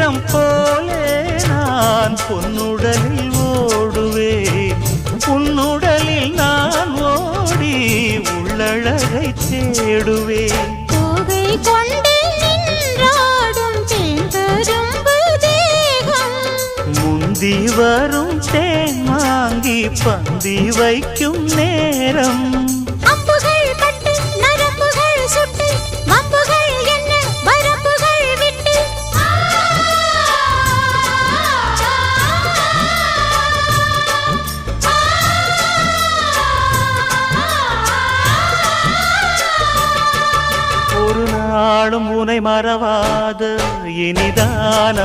சின்னம் போலே நான் பொன்னுடலில் ஓடுவேன், உன்னுடலில் நான் ஓடி உள்ளழகை தேடுவேன். தோகை கொண்டு நின்றாடும் தேங்கரும்பு தேகம், முந்தி வரும் தேன் வாங்கி பந்தி வைக்கும் நேரம். அம்புகள் பட்டு நரம்புகள் சுட்டு வம்புகள் என்ன வரம்புகள் விட்டு ஒரு நாளும் உனை மறவாத இனிதான